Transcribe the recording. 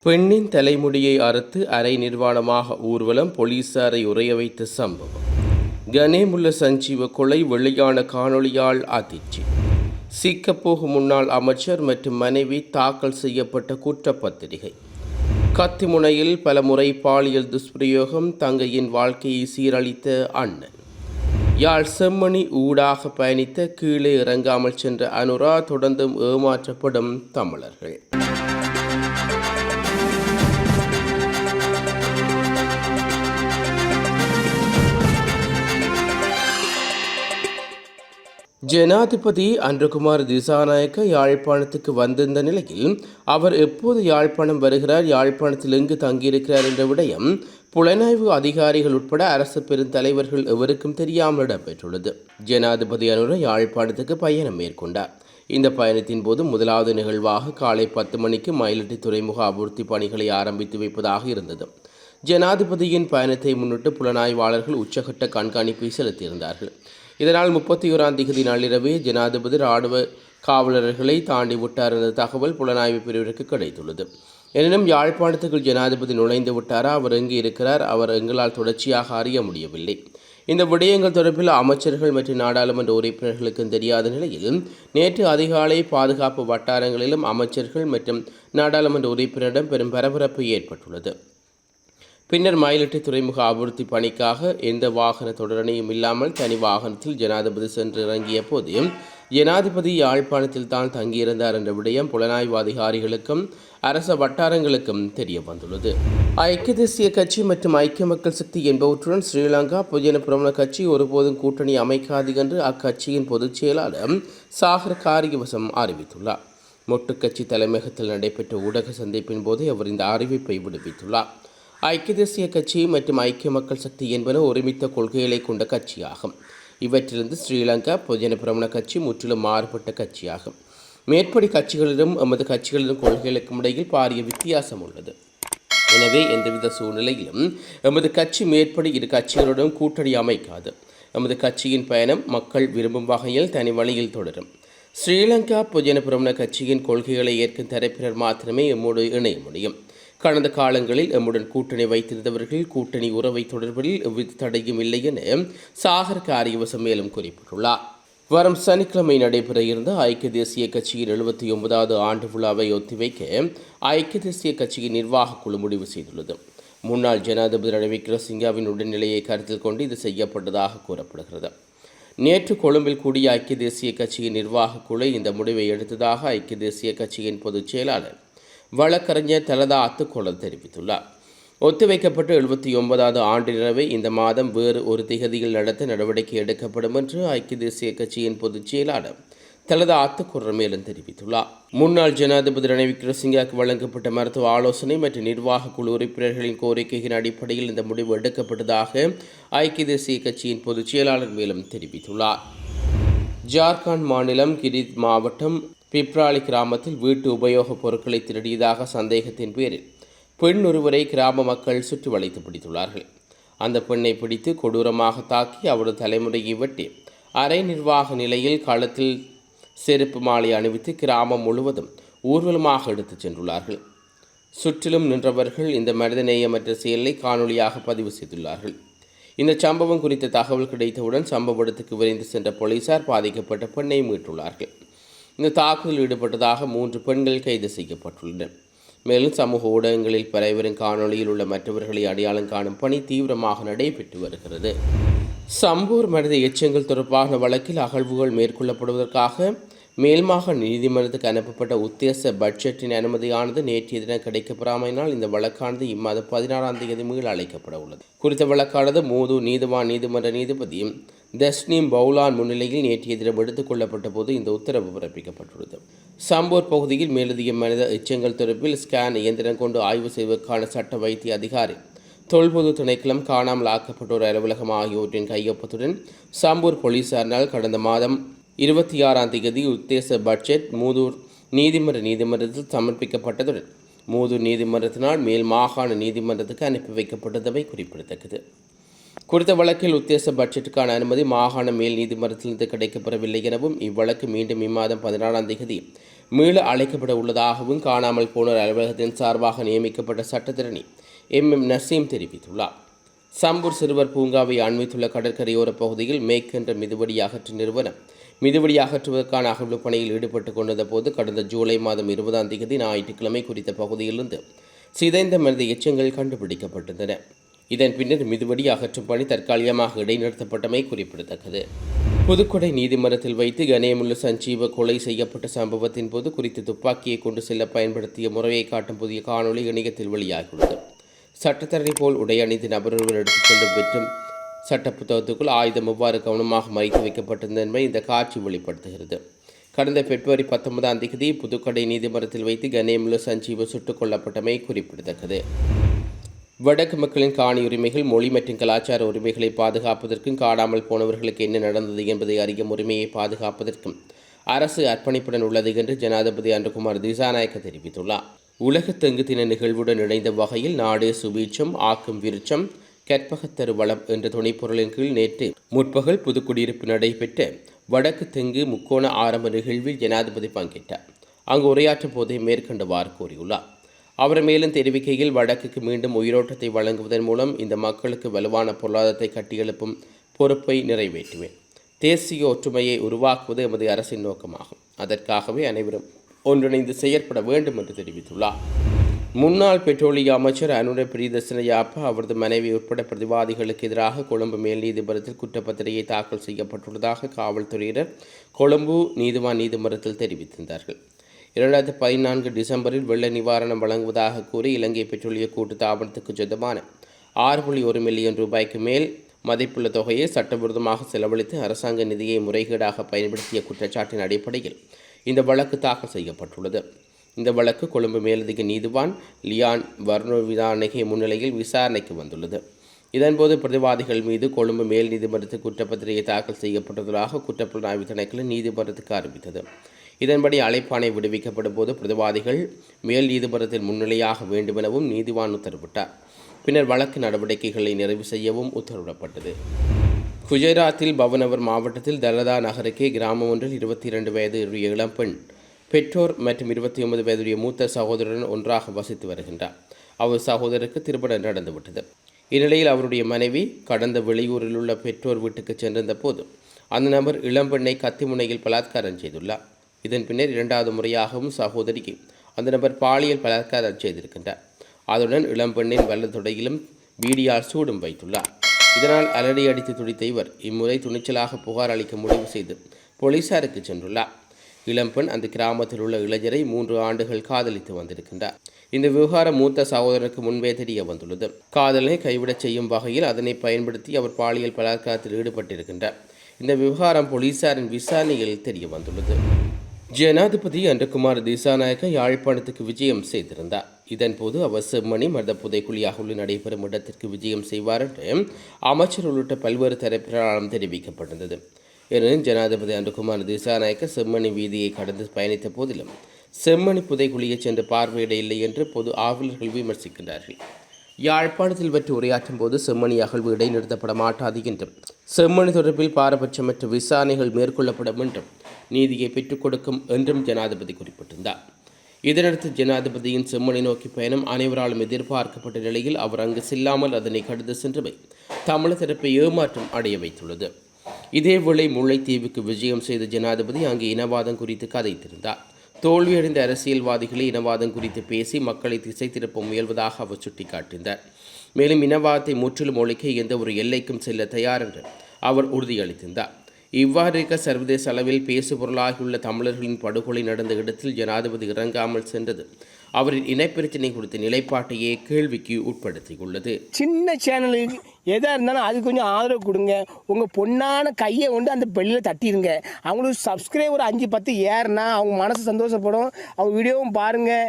பெண்ணின் தலைமுடியை அறுத்து அரை நிர்வாணமாக ஊர்வலம் போலீசாரை உறைய வைத்த சம்பவம். கனேமுல்ல சஞ்சீவ கொலை வெளியான காணொளியால் அதிர்ச்சி. சிக்கப்போகும் முன்னாள் அமைச்சர் மற்றும் மனைவி தாக்கல் செய்யப்பட்ட குற்றப்பத்திரிகை. கத்திமுனையில் பல முறை பாலியல் துஷ்பிரயோகம், தங்கையின் வாழ்க்கையை சீரழித்த அண்ணன். யாழ் செம்மணி ஊடாக பயணித்த கீழே இறங்காமல் சென்ற அனுரா, தொடர்ந்தும் ஏமாற்றப்படும் தமிழர்கள். ஜனாதிபதி அன்றகுமார் திசாநாயக்க யாழ்ப்பாணத்துக்கு வந்திருந்த நிலையில் அவர் எப்போது யாழ்ப்பாணம் வருகிறார், யாழ்ப்பாணத்தில் எங்கு தங்கியிருக்கிறார் என்ற விடயம் புலனாய்வு அதிகாரிகள் உட்பட அரசு பெருந்தலைவர்கள் எவருக்கும் தெரியாமல் இடம்பெற்றுள்ளது. ஜனாதிபதி அனுர யாழ்ப்பாணத்துக்கு பயணம் மேற்கொண்டார். இந்த பயணத்தின் போது முதலாவது நிகழ்வாக காலை 10 மணிக்கு மயிலட்டி துறைமுக அபிவிருத்தி பணிகளை ஆரம்பித்து வைப்பதாக இருந்தது. ஜனாதிபதியின் பயணத்தை முன்னிட்டு புலனாய்வாளர்கள் உச்சகட்ட கண்காணிப்பை செலுத்தியிருந்தார்கள். இதனால் 31ஆம் தேதி நள்ளிரவே ஜனாதிபதி இராணுவ காவலர்களை தாண்டி விட்டார் என்ற தகவல் புலனாய்வு பிரிவிற்கு கிடைத்துள்ளது. எனினும் யாழ்ப்பாணத்துக்குள் ஜனாதிபதி நுழைந்து விட்டாரா, அவர் எங்கு இருக்கிறார், அவர் எங்களால் தொடர்ச்சியாக அறிய முடியவில்லை. இந்த விடயங்கள் தொடர்பில் அமைச்சர்கள் மற்றும் நாடாளுமன்ற உறுப்பினர்களுக்கும் தெரியாத நிலையில் நேற்று அதிகாலை பாதுகாப்பு வட்டாரங்களிலும் அமைச்சர்கள் மற்றும் நாடாளுமன்ற உறுப்பினரிடம் பெரும் பரபரப்பு ஏற்பட்டுள்ளது. பின்னர் மயிலட்டி துறைமுக அபிவிருத்தி பணிக்காக எந்த வாகன தொடரணையும் இல்லாமல் தனி வாகனத்தில் ஜனாதிபதி சென்று இறங்கிய போது ஜனாதிபதி யாழ்ப்பாணத்தில் தான் தங்கியிருந்தார் என்ற விடயம் புலனாய்வு அதிகாரிகளுக்கும் அரச வட்டாரங்களுக்கும் தெரிய வந்துள்ளது. ஐக்கிய தேசிய கட்சி மற்றும் ஐக்கிய மக்கள் சக்தி என்பவற்றுடன் ஸ்ரீலங்கா பொதுஜன பிரமுன கட்சி ஒருபோதும் கூட்டணி அமைக்காது என்று அக்கட்சியின் பொதுச் செயலாளர் சாகர் காரியவசம் அறிவித்துள்ளார். மொட்டு கட்சி தலைமையகத்தில் நடைபெற்ற ஊடக சந்திப்பின் போது அவர் இந்த அறிவிப்பை விடுவித்துள்ளார். ஐக்கிய தேசிய கட்சி மற்றும் ஐக்கிய மக்கள் சக்தி என்பன ஒருமித்த கொள்கைகளை கொண்ட கட்சியாகும். இவற்றிலிருந்து ஸ்ரீலங்கா பொதுஜன பிரமுன கட்சி முற்றிலும் மாறுபட்ட கட்சியாகும். மேற்படி கட்சிகளிலும் எமது கொள்கைகளுக்கும் இடையில் பாரிய வித்தியாசம் உள்ளது. எனவே எந்தவித சூழ்நிலையிலும் எமது கட்சி மேற்படி இரு கட்சிகளுடன் கூட்டணி அமைக்காது. எமது கட்சியின் பயணம் மக்கள் விரும்பும் வகையில் தனி வழியில் தொடரும். ஸ்ரீலங்கா பொதுஜன பிரமுன கட்சியின் கொள்கைகளை ஏற்கும் தரப்பினர் மாத்திரமே எம்மோடு இணைய முடியும். கடந்த காலங்களில் எம்முடன் கூட்டணி வைத்திருந்தவர்கள் கூட்டணி உறவை தொடர்பில் எவ்வித தடையும் இல்லை என சாகர் காரியவசம் மேலும் குறிப்பிட்டுள்ளார். வரும் சனிக்கிழமை நடைபெற இருந்த ஐக்கிய தேசிய கட்சியின் 79வது ஆண்டு விழாவை ஒத்திவைக்க ஐக்கிய தேசிய கட்சியின் நிர்வாக குழு முடிவு செய்துள்ளது. முன்னாள் ஜனாதிபதி ரணில் விக்ரமசிங்கவின் உடல்நிலையை கருத்தில் கொண்டு இது செய்யப்பட்டதாக கூறப்படுகிறது. நேற்று கொழும்பில் கூடிய ஐக்கிய தேசிய கட்சியின் நிர்வாக குழு இந்த முடிவை எடுத்ததாக ஐக்கிய தேசிய கட்சியின் பொதுச் செயலாளர் வழக்கறிஞர் தலதா அத்துக்கோள தெரிவித்துள்ளார். ஒத்திவைக்கப்பட்ட 79வது ஆண்டு நிறைவை இந்த மாதம் வேறு ஒரு திகதியில் நடத்த நடவடிக்கை எடுக்கப்படும் என்று ஐக்கிய தேசிய கட்சியின் பொதுச் செயலாளர் தலதா அத்துக்கோள மேலும் தெரிவித்துள்ளார். முன்னாள் ஜனாதிபதி ரணில் விக்ரமசிங்கவுக்கு வழங்கப்பட்ட மருத்துவ ஆலோசனை மற்றும் நிர்வாக குழு உறுப்பினர்களின் கோரிக்கையின் அடிப்படையில் இந்த முடிவு எடுக்கப்பட்டதாக ஐக்கிய தேசிய கட்சியின் பொதுச் செயலாளர் மேலும் தெரிவித்துள்ளார். ஜார்க்கண்ட் மாநிலம் கிரித் மாவட்டம் பிப்ராலி கிராமத்தில் வீட்டு உபயோகப் பொருட்களை திருடியதாக சந்தேகத்தின் பேரில் பெண் ஒருவரை கிராம மக்கள் சுற்றி வளைத்து பிடித்துள்ளார்கள். அந்த பெண்ணை பிடித்து கொடூரமாக தாக்கி அவரது தலைமுறையை வெட்டி அரை நிர்வாக நிலையில் களத்தில் செருப்பு மாலை அணிவித்து கிராமம் முழுவதும் ஊர்வலமாக எடுத்துச் சென்றுள்ளார்கள். சுற்றிலும் நின்றவர்கள் இந்த மனிதநேயமற்ற செயலை காணொலியாக பதிவு செய்துள்ளார்கள். இந்த சம்பவம் குறித்த தகவல் கிடைத்தவுடன் சம்பவ இடத்துக்கு விரைந்து சென்ற போலீசார் பாதிக்கப்பட்ட பெண்ணை மீட்டுள்ளார்கள். இந்த தாக்குதலில் ஈடுபட்டதாக 3 பெண்கள் கைது செய்யப்பட்டுள்ளனர். மேலும் சமூக ஊடகங்களில் பரவிவரும் காணொலியில் உள்ள மற்றவர்களை அடையாளம் காணும் பணி தீவிரமாக நடைபெற்று வருகிறது. சம்பூர் மனித எச்சங்கள் தொடர்பான வழக்கில் அகழ்வுகள் மேற்கொள்ளப்படுவதற்காக மேல்மாகாண நீதிமன்றத்துக்கு அனுப்பப்பட்ட உத்தேச பட்ஜெட்டின் அனுமதியானது நேற்றைய தினம் கிடைக்கப்பெறாமையினால் இந்த வழக்கானது இம்மாதம் 16ஆம் தேதி மீள் அழைக்கப்பட உள்ளது. குறித்த வழக்கானது மூது நீதிவான் நீதிமன்ற நீதிபதி தஸ்னீம் பவுலான் முன்னிலையில் நேற்றைய தினம் எடுத்துக் கொள்ளப்பட்ட போது இந்த உத்தரவு பிறப்பிக்கப்பட்டுள்ளது. சம்பூர் பகுதியில் மேலதிக மனித எச்சங்கள் தொடர்பில் ஸ்கேன் இயந்திரம் கொண்டு ஆய்வு செய்வதற்கான சட்ட வைத்திய அதிகாரி, தொல்பொது திணைக்களம், காணாமல் ஆக்கப்பட்டோர் அலுவலகம் ஆகியோரின் கையொப்பத்துடன் சம்பூர் போலீசாரினால் கடந்த மாதம் 26ஆம் தேதி உத்தேச பட்ஜெட் மூதூர் நீதிமன்றத்தில் சமர்ப்பிக்கப்பட்டதுடன் மூதூர் நீதிமன்றத்தினால் மேல் மாகாண நீதிமன்றத்துக்கு அனுப்பி வைக்கப்பட்டதவை குறிப்பிடத்தக்கது. குறித்த வழக்கில் உத்தேச பட்ஜெட்டுக்கான அனுமதி மாகாண மேல் நீதிமன்றத்திலிருந்து கிடைக்கப்பெறவில்லை எனவும் இவ்வழக்கு மீண்டும் இம்மாதம் 16ஆம் தேதி மீள அழைக்கப்பட உள்ளதாகவும் காணாமல் போனோர் அலுவலகத்தின் சார்பாக நியமிக்கப்பட்ட சட்டத்திரணி MM நசீம் தெரிவித்துள்ளார். சம்பூர் சிறுவர் பூங்காவை அண்மித்துள்ள கடற்கரையோர பகுதியில் மேக் என்ற மிதிவடி அகற்று நிறுவனம் மிதிவடி அகற்றுவதற்கான அகழ்வு பணியில் ஈடுபட்டுக் கொண்டிருந்த போது கடந்த ஜூலை மாதம் 20ஆம் தேதி ஞாயிற்றுக்கிழமை குறித்த பகுதியிலிருந்து சிதைந்த மனித எச்சங்கள் கண்டுபிடிக்கப்பட்டிருந்தன. இதன் பின்னர் மிதிவடி அகற்றும் பணி தற்காலிகமாக இடைநிறுத்தப்பட்டமை குறிப்பிடத்தக்கது. புதுக்கோட்டை நீதிமன்றத்தில் வைத்து கணேமுள்ள சஞ்சீவ கொலை செய்யப்பட்ட சம்பவத்தின் போது குறித்து துப்பாக்கியை கொண்டு செல்ல பயன்படுத்திய முறையை காட்டும் புதிய காணொலி இணையத்தில் வெளியாகியுள்ளது. சட்டத்தரணி போல் உடை அணிந்து நபர் ஒருவர் எடுத்துச் சென்று வெற்றும் சட்ட புத்தகத்துக்குள் ஆயுதம் எவ்வாறு கவனமாக மறைத்து வைக்கப்பட்டிருந்தது என்பதை இந்த காட்சி வெளிப்படுத்துகிறது. கடந்த பிப்ரவரி 19ஆம் தேதி புதுக்கோட்டை நீதிமன்றத்தில் வைத்து கணேமுள்ள சஞ்சீவ சுட்டுக் கொல்லப்பட்டமை குறிப்பிடத்தக்கது. வடக்கு மக்களின் காணி உரிமைகள், மொழி மற்றும் கலாச்சார உரிமைகளை பாதுகாப்பதற்கும் காணாமல் போனவர்களுக்கு என்ன நடந்தது என்பதை அறியும் உரிமையை பாதுகாப்பதற்கும் அரசு அர்ப்பணிப்புடன் உள்ளது என்று ஜனாதிபதி அன்ருகுமார் திசாநாயக்க தெரிவித்துள்ளார். உலக தெங்கு தின நிகழ்வுடன் இணைந்த வகையில் நாடு சுபீட்சம் ஆக்கும் விருட்சம் கற்பகத்தரு வளம் என்ற துணைப்பொருளின் கீழ் நேற்று முற்பகல் புதுக்குடியிருப்பு நடைபெற்ற வடக்கு தெங்கு முக்கோண ஆரம்ப நிகழ்வில் ஜனாதிபதி பங்கேற்றார். அங்கு உரையாற்றும் போதே மேற்கண்டவாறு கூறியுள்ளார். அவர் மேலும் தெரிவிக்கையில், வடக்குக்கு மீண்டும் உயிரோட்டத்தை வழங்குவதன் மூலம் இந்த மக்களுக்கு வலுவான பொருளாதாரத்தை கட்டியெழுப்பும் பொறுப்பை நிறைவேற்றுவேன். தேசிய ஒற்றுமையை உருவாக்குவது எமது அரசின் நோக்கமாகும். அதற்காகவே அனைவரும் ஒன்றிணைந்து செயற்பட வேண்டும் என்று தெரிவித்துள்ளார். முன்னாள் பெட்ரோலிய அமைச்சர் அனுர பிரியதர்சன யாப்பா அவரது மனைவி உட்பட பிரதிவாதிகளுக்கு எதிராக கொழும்பு மேல் நீதிமன்றத்தில் குற்றப்பத்திரிகை தாக்கல் செய்யப்பட்டுள்ளதாக காவல்துறையினர் கொழும்பு நீதிவான் நீதிமன்றத்தில் தெரிவித்திருந்தார்கள். 2014 டிசம்பரில் வெள்ள நிவாரணம் வழங்குவதாக கூறி இலங்கை பெட்ரோலிய கூட்டு தாபனத்துக்கு சொந்தமான 6.1 மில்லியன் ரூபாய்க்கு மேல் மதிப்புள்ள தொகையை சட்டவிரோதமாக செலவழித்து அரசாங்க நிதியை முறைகேடாக பயன்படுத்திய குற்றச்சாட்டின் அடிப்படையில் இந்த வழக்கு தாக்கல் செய்யப்பட்டுள்ளது. இந்த வழக்கு கொழும்பு மேலதிக நீதிவான் லியான் வர்ணவிதானகே முன்னிலையில் விசாரணைக்கு வந்துள்ளது. இதன்போது பிரதிவாதிகள் மீது கொழும்பு மேல் நீதிமன்றத்தில் குற்றப்பத்திரிகை தாக்கல் செய்யப்பட்டுள்ளதாக குற்றப்புலனாய்வு திணைக்களம் நீதிமன்றத்துக்கு அறிவித்தது. இதன்படி அழைப்பாணை விடுவிக்கப்படும் போது பிரதிவாதிகள் மேல் நீதிமன்றத்தில் முன்னிலையாக வேண்டுமெனவும் நீதிவான் உத்தரவிட்டார். பின்னர் வழக்கு நடவடிக்கைகளை நிறைவு செய்யவும் உத்தரவிடப்பட்டது. குஜராத்தில் பவனவர் மாவட்டத்தில் தலதா நகருக்கே கிராமம் ஒன்றில் 22 வயது இளம்பெண் பெற்றோர் மற்றும் 29 வயதுடைய மூத்த சகோதரருடன் ஒன்றாக வசித்து வருகின்றார். அவர் சகோதரருக்கு திருமணம் நடந்துவிட்டது. இந்நிலையில் அவருடைய மனைவி கடந்த வெளியூரில் உள்ள பெற்றோர் வீட்டுக்கு சென்றிருந்த போது அந்த நபர் இளம்பெண்ணை கத்திமுனையில் பலாத்காரம் செய்துள்ளார். இதன் பின்னர் 2வது முறையாகவும் சகோதரிக்கு அந்த நபர் பாலியல் பலாத்காரம் செய்திருக்கின்றார். அதுடன் இளம்பெண்ணின் வலது தொடையிலும் பீடியால் சூடும் வைத்துள்ளார். இதனால் அலறி அடித்து துடித்த இவர் இம்முறை துணிச்சலாக புகார் அளிக்க முடிவு செய்து போலீசாருக்கு சென்றுள்ளார். இளம்பெண் அந்த கிராமத்தில் உள்ள இளைஞரை 3 ஆண்டுகள் காதலித்து வந்திருக்கின்றார். இந்த விவகாரம் மூத்த சகோதரருக்கு முன்பே தெரிய வந்துள்ளது. காதலை கைவிடச் செய்யும் வகையில் அதனை பயன்படுத்தி அவர் பாலியல் பலாத்காரத்தில் ஈடுபட்டிருக்கின்றார். இந்த விவகாரம் போலீசாரின் விசாரணையில் தெரிய வந்துள்ளது. ஜனாதிபதி அன்ருகுமார் திசாநாயக்க யாழ்ப்பாணத்துக்கு விஜயம் செய்திருந்தார். இதன்போது அவர் செம்மணி மருத புதைக்குழியாக நடைபெறும் இடத்திற்கு விஜயம் செய்வார் என்று அமைச்சர் உள்ளிட்ட பல்வேறு தரப்பினராலும் தெரிவிக்கப்பட்டிருந்தது. எனினும் ஜனாதிபதி அன்ருகுமார் திசாநாயக்க செம்மணி வீதியை கடந்து பயணித்த போதிலும் செம்மணி புதைக்குழியை சென்று பார்வையிட இல்லை என்று பொது ஆர்வலர்கள் விமர்சிக்கின்றார்கள். யாழ்ப்பாணத்தில் பற்றி உரையாற்றும் போது செம்மணி அகழ்வு இடைநிறுத்தப்பட மாட்டாது என்றும் செம்மணி தொடர்பில் பாரபட்சமற்ற விசாரணைகள் மேற்கொள்ளப்படும் என்றும் நீதியை பெற்றுக் கொடுக்கும் என்றும் ஜனாதிபதி குறிப்பிட்டிருந்தார். இதனடுத்து ஜனாதிபதியின் செம்மணி நோக்கி பயணம் அனைவராலும் எதிர்பார்க்கப்பட்ட நிலையில் அவர் அங்கு செல்லாமல் அதனை கடந்து சென்றவை தமிழர் தரப்பை ஏமாற்றம் அடைய வைத்துள்ளது. இதேவேளை முல்லைத்தீவுக்கு விஜயம் செய்த ஜனாதிபதி அங்கு இனவாதம் குறித்து கதைத்திருந்தார். தோல்வியடைந்த அரசியல்வாதிகளை இனவாதம் குறித்து பேசி மக்களை திசை திருப்ப முயல்வதாக அவர் சுட்டிக்காட்டினார். மேலும் இனவாதத்தை முற்றிலும் ஒழிக்க எந்த ஒரு எல்லைக்கும் செல்ல தயார் என்று அவர் உறுதியளித்திருந்தார். இவ்வாறு இருக்க சர்வதேச அளவில் பேசுபொருளாகியுள்ள தமிழர்களின் படுகொலை நடந்த இடத்தில் ஜனாதிபதி இறங்காமல் சென்றது அவரின் இனப்பிரச்சனை குறித்த நிலைப்பாட்டையே கேள்விக்கு உட்படுத்தியுள்ளது. சின்ன சேனலுக்கு எதாக இருந்தாலும் அது கொஞ்சம் ஆதரவு கொடுங்க. உங்கள் பொண்ணான கையை கொண்டு அந்த பெல்லில் தட்டிடுங்க. அவங்களுக்கு சப்ஸ்கிரைபர் 5-10 ஏறுனா அவங்க மனசு சந்தோஷப்படும். அவங்க வீடியோவும் பாருங்கள்.